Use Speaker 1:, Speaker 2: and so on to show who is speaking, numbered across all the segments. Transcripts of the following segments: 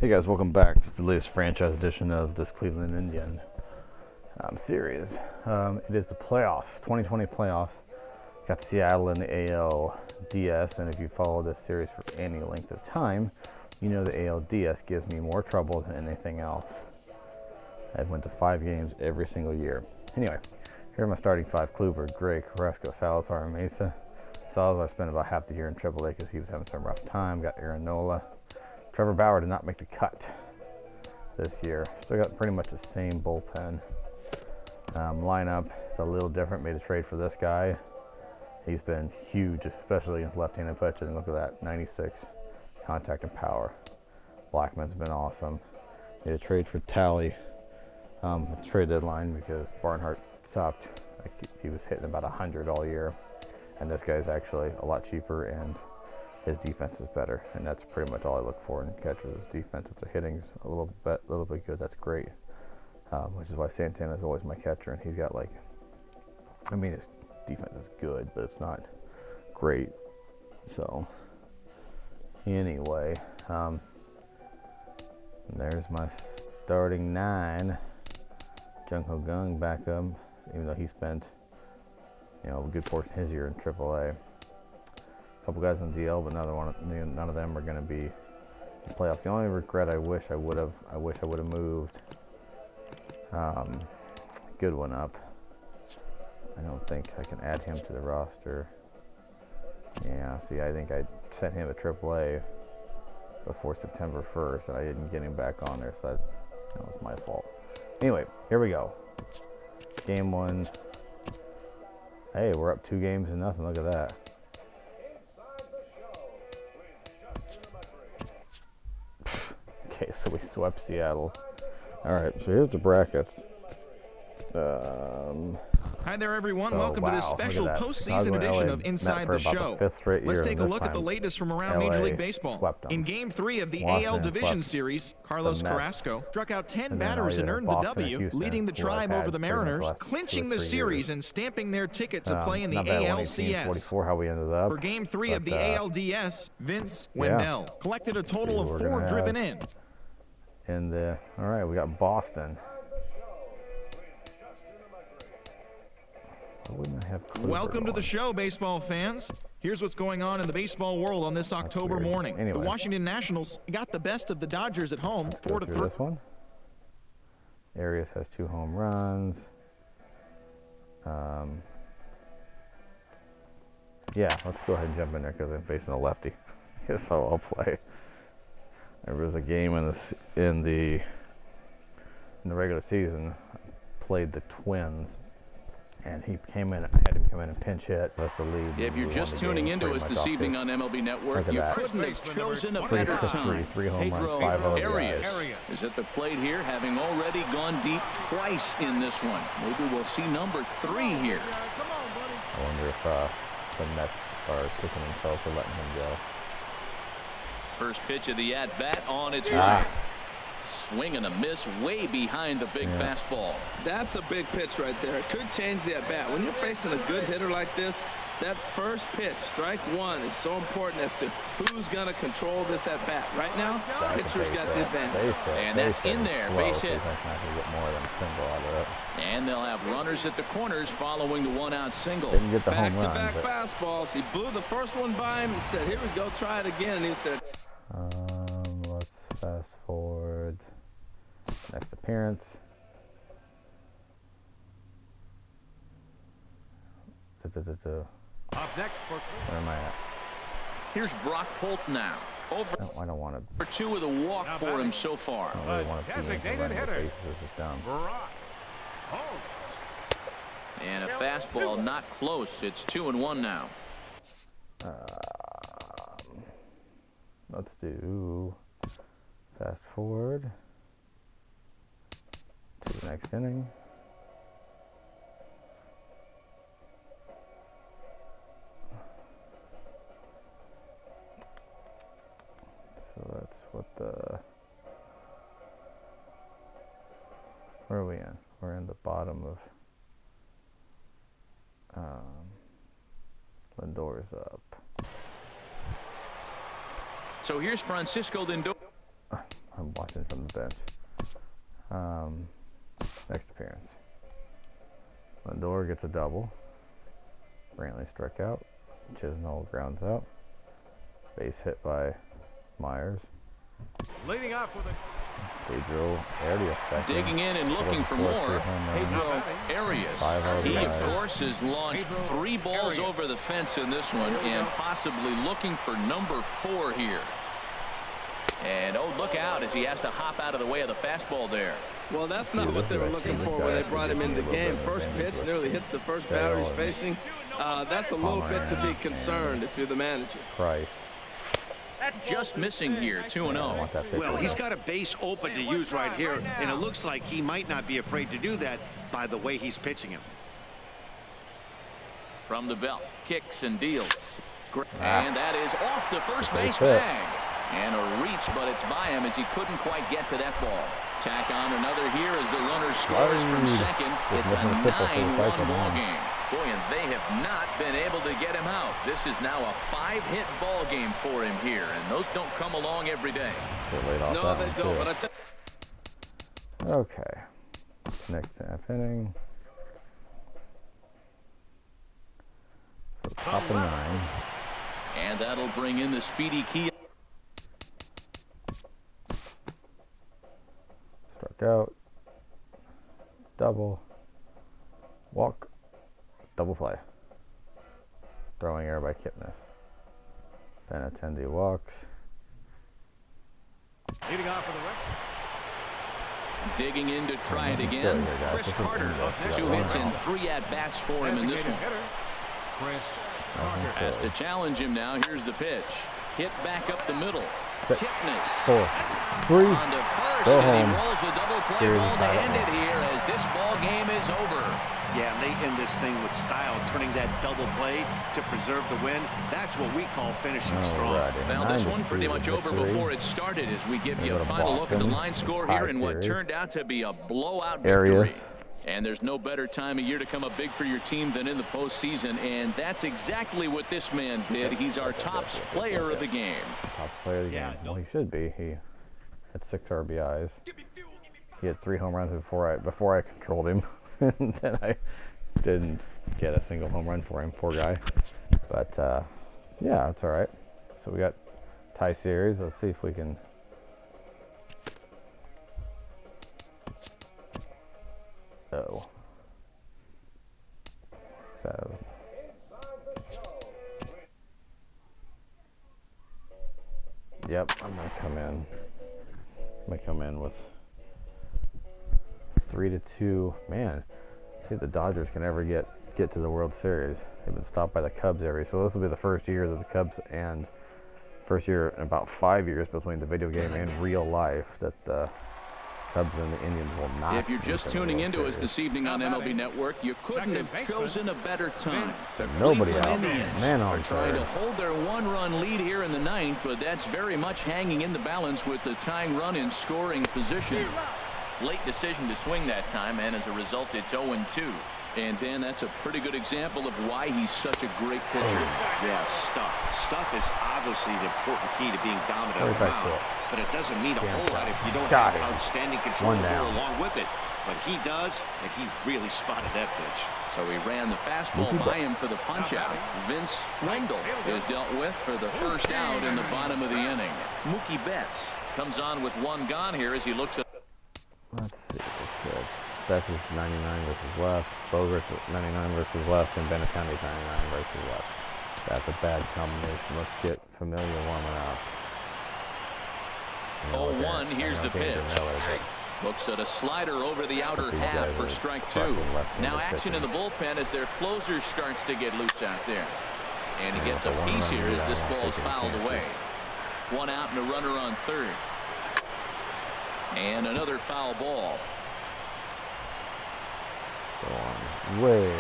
Speaker 1: Hey guys, welcome back to the latest franchise edition of this Cleveland Indian series. It is the playoffs, 2020 playoffs. Got Seattle in the ALDS, and if you follow this series for any length of time, you know the ALDS gives me more trouble than anything else. I've went to 5 games every single year. Anyway, here are my starting 5: Kluber, Gray, Carrasco, Salazar, and Mesa. Salazar spent about half the year in AAA because he was having some rough time. Got Aaron Nola. Trevor Bauer did not make the cut this year. Still got pretty much the same bullpen. Lineup is a little different. Made a trade for this guy. He's been huge, especially against left-handed pitching. Look at that, 96 contact and power. Blackman's been awesome. Made a trade for Talley. Trade deadline because Barnhart sucked. He was hitting about 100 all year, and this guy's actually a lot cheaper and his defense is better, and that's pretty much all I look for in catchers is defense. If the hitting's a little bit good, that's great. Which is why Santana is always my catcher, and he's got his defense is good, but it's not great. So anyway, there's my starting 9. Jung Ho Gung back up, even though he spent a good portion of his year in AAA. A couple guys on DL, but none of them are going to be in the playoffs. The only regret I wish I would have moved Goodwin up. I don't think I can add him to the roster. Yeah, see, I think I sent him to AAA before September 1st, and I didn't get him back on there, so that was my fault. Anyway, here we go. Game 1. Hey, we're up 2-0. Look at that. Okay, so we swept Seattle. All right, so here's the brackets.
Speaker 2: Hi there, everyone. Welcome to this special postseason edition of Inside the Show. Let's take a look at the latest from around Major League Baseball. In Game 3 of the AL Division Series, Carlos Carrasco struck out 10 batters and earned the W, leading the Tribe over the Mariners, clinching the series and stamping their ticket to play in the ALCS. For Game 3 of the ALDS, Vince Wendell collected a total of 4 driven in.
Speaker 1: All right, we got Boston.
Speaker 2: Welcome to the show, baseball fans. Here's what's going on in the baseball world on this October morning. Anyway. The Washington Nationals got the best of the Dodgers at home, 4-3.
Speaker 1: This one. Arias has 2 home runs. Yeah, let's go ahead and jump in there because I'm facing a lefty. Guess how I'll play. There was a game in the regular season. I played the Twins. And he came in. I had him come in and pinch hit. That's the lead.
Speaker 3: Yeah, if you're just tuning into us this evening on MLB Network, you couldn't have chosen a better time. Pedro Arias is at the plate here, having already gone deep twice in this one. Maybe we'll see number 3 here.
Speaker 1: I wonder if the Mets are kicking themselves for letting him go.
Speaker 3: First pitch of the at-bat on its way. Swing and a miss way behind the big fastball.
Speaker 4: That's a big pitch right there. It could change the at-bat. When you're facing a good hitter like this, that first pitch, strike 1, is so important as to who's going to control this at-bat. Right now, pitcher's got the advantage.
Speaker 3: And that's in there, base hit. And they'll have runners at the corners following the 1-out single.
Speaker 4: Back-to-back fastballs. He blew the first one by him and said, here we go, try it again. And he said,
Speaker 1: let's fast forward. Next appearance.
Speaker 5: Up next for
Speaker 1: where am I at?
Speaker 3: Here's Brock Holt now. Over
Speaker 1: no, I don't want to.
Speaker 3: For 2 with a walk for him so far.
Speaker 1: I don't really want to
Speaker 5: designated hitter.
Speaker 1: Brock
Speaker 5: Holt.
Speaker 3: And a fastball not close. It's 2-1 now.
Speaker 1: Let's do fast forward to the next inning. So that's what where are we in? We're in the bottom of Lindor's up.
Speaker 3: So here's Francisco Lindor.
Speaker 1: I'm watching from the bench. Next appearance. Lindor gets a double. Brantley struck out. Chisnell grounds out. Base hit by Myers.
Speaker 5: Leading off with a
Speaker 1: Pedro Arias back
Speaker 3: digging in and looking for more. Pedro Arias. He, of course, has launched 3 balls over the fence in this one and possibly looking for number 4 here. And, oh, look out as he has to hop out of the way of the fastball there.
Speaker 4: Well, that's not what they were looking for when they brought him into the game. First pitch nearly hits the first batter he's facing. That's a little bit to be concerned if you're the manager.
Speaker 1: Price.
Speaker 3: Just missing here, 2-0.
Speaker 6: Well, he's got a base open to use right here, and it looks like he might not be afraid to do that by the way he's pitching him.
Speaker 3: From the belt, kicks and deals. And that is off the first base bag. And a reach, but it's by him as he couldn't quite get to that ball. Tack on another here as the runner scores from second. It's a 9-1 ball game. Boy, and they have not been able to get him out. This is now a 5-hit ball game for him here, and those don't come along every day.
Speaker 4: No, they don't. But I tell
Speaker 1: okay. Next half inning. So top of 9.
Speaker 3: And that'll bring in the speedy key.
Speaker 1: Struck out. Double. Walk. Double play. Throwing error by Kipnis. Benintendi walks.
Speaker 5: leading off for the record.
Speaker 3: Digging in to try it again. Chris Carter. 2 hits and 3 at-bats for him in this one.
Speaker 5: Chris
Speaker 3: Has to challenge him now. Here's the pitch. Hit back up the middle.
Speaker 1: 4, 3.
Speaker 3: On to first, and he rolls a double play ball to end it here as this ball game is over.
Speaker 6: Yeah, and they end this thing with style, turning that double play to preserve the win. That's what we call finishing strong.
Speaker 3: Well, this one pretty much over before it started as we give you a final look at the line score here in what turned out to be a blowout victory. And there's no better time of year to come up big for your team than in the postseason, and that's exactly what this man did. He's our top player of the game.
Speaker 1: Top player of the game. Well, he should be. He had 6 RBIs. He had 3 home runs before I controlled him. And then I didn't get a single home run for him, poor guy. But yeah, it's all right. So we got tie series. Let's see if we can. Oh. So. Yep, I'm gonna come in. I'm gonna come in with 3-2. Man, see if the Dodgers can ever get to the World Series. They've been stopped by the Cubs so this will be the first year that the Cubs and first year in about 5 years between the video game and real life that the Cubs and the Indians will not.
Speaker 3: If you're just tuning into us this evening on MLB Network, you couldn't have chosen a better time. The Cleveland Indians are trying to hold their 1-run lead here in the 9th, but that's very much hanging in the balance with the tying run in scoring position. Late decision to swing that time, and as a result, it's 0-2. And then that's a pretty good example of why he's such a great pitcher.
Speaker 6: Yeah, Stuff is obviously the important key to being dominant on the mound, but it doesn't mean a whole lot if you don't have outstanding control to go along with it. But he does, and he really spotted that pitch.
Speaker 3: So he ran the fastball by him for the punch-out. Vince Wendell is dealt with for the first out in the bottom of the inning. Mookie Betts comes on with 1 gone here as he looks at.
Speaker 1: Let's see what's good. Betts is 99 versus left. Bogart's 99 versus left, and Benintendi's 99 versus left. That's a bad combination. Let's get Familia warming up.
Speaker 3: 0-1. Here's the pitch. Looks at a slider over the outer half for strike 2. Now action in the bullpen as their closer starts to get loose out there. And he gets a piece here as this ball's fouled away. 1 out and a runner on third. And another foul ball.
Speaker 1: Way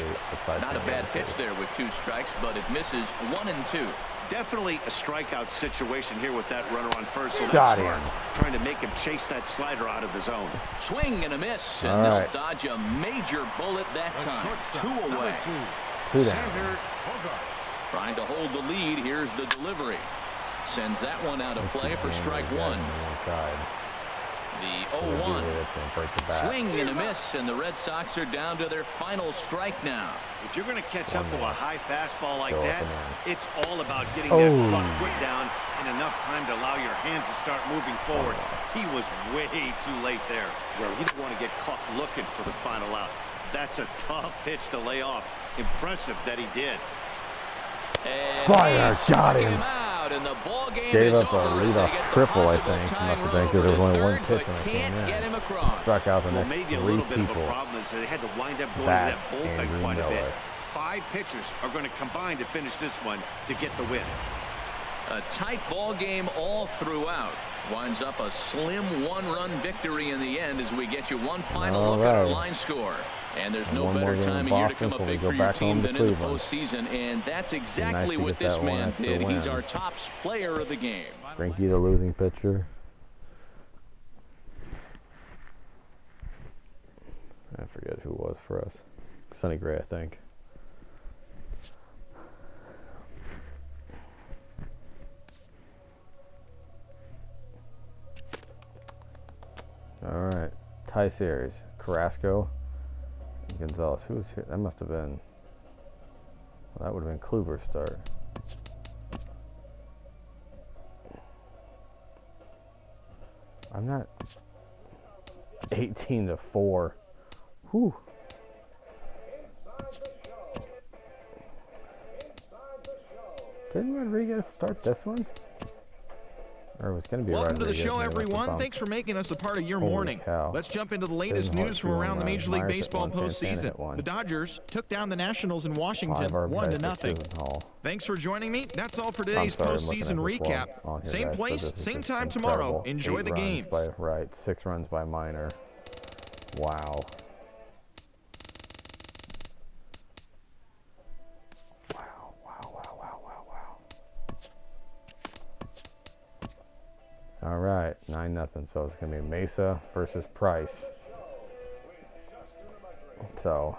Speaker 3: not a bad pitch there with 2 strikes, but it misses 1 and 2.
Speaker 6: Definitely a strikeout situation here with that runner on first. So that's smart. Trying to make him chase that slider out of the zone.
Speaker 3: Swing and a miss, and they'll dodge a major bullet that time. 2 away.
Speaker 1: 2 down.
Speaker 3: Trying to hold the lead. Here's the delivery. Sends that one out of play for strike 1. The 0-1. Swing and a miss, and the Red Sox are down to their final strike now.
Speaker 6: If you're going to catch up to a high fastball like that, it's all about getting that front foot down in enough time to allow your hands to start moving forward. He was way too late there. Well, he didn't want to get caught looking for the final out. That's a tough pitch to lay off. Impressive that he did.
Speaker 3: And
Speaker 1: Fire, got him.
Speaker 3: And the ball game
Speaker 1: Gave
Speaker 3: is
Speaker 1: up a
Speaker 3: over
Speaker 1: leadoff triple, I think. Must have been because there was only one pitch when I came
Speaker 3: get him
Speaker 1: in.
Speaker 3: across.
Speaker 1: Struck out the next
Speaker 6: maybe a
Speaker 1: three
Speaker 6: little bit of a
Speaker 1: people.
Speaker 6: problem is they had to wind up going to that bullpen quite a bit.
Speaker 1: Miller.
Speaker 6: 5 pitchers are going to combine to finish this one to get the win.
Speaker 3: A tight ball game all throughout. Winds up a slim 1-run victory in the end as we get you one final look at our line score. And there's no better time of year to come up big for your team than in the postseason. And that's exactly what this man did. He's our top player of the game.
Speaker 1: Frankie, the losing pitcher. I forget who it was for us. Sonny Gray, I think. All right, tie series. Carrasco, Gonzalez. Who was here? That must have been. Well, that would have been Kluber's start. I'm not. 18-4. Whew. Didn't Rodriguez start this one? Or it was going to be
Speaker 2: Welcome to the show, everyone. Thanks for making us a part of your morning.
Speaker 1: Cow.
Speaker 2: Let's jump into the latest news from around the Major League Baseball postseason. The Dodgers took down the Nationals in Washington 1-0. Thanks for joining me. That's all for today's postseason recap. Same place, same time tomorrow. Enjoy the games.
Speaker 1: Right, 6 runs by Minor. Wow. All right, 9-0. So it's gonna be Mesa versus Price. So.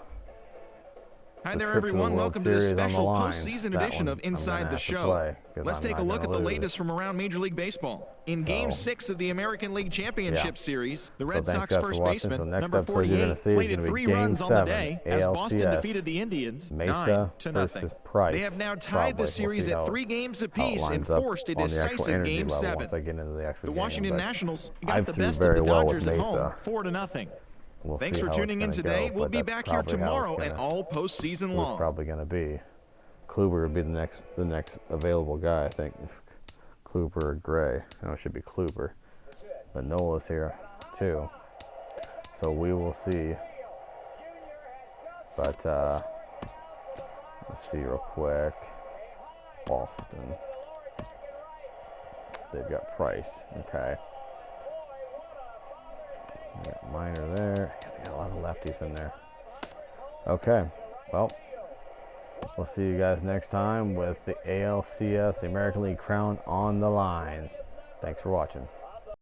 Speaker 2: Hi there, everyone. Welcome to this special postseason edition of Inside the Show. Let's take a look at the latest from around Major League Baseball. In Game 6 of the American League Championship Series, the Red Sox first baseman, number 48, plated 3 runs on the day as Boston defeated the Indians 9-0. They have now tied the series at 3 games apiece and forced a decisive Game 7. The Washington Nationals got the best of the Dodgers at home, 4-0. Thanks for tuning in today. We'll be back here tomorrow and all postseason long.
Speaker 1: It's probably going to be. Kluber would be the next available guy, I think. Kluber or Gray. I know it should be Kluber. But Nola's here, too. So we will see. But, let's see real quick. Boston. They've got Price. Okay. Got Minor there. They got a lot of lefties in there. Okay. Well, we'll see you guys next time with the ALCS, the American League crown on the line. Thanks for watching.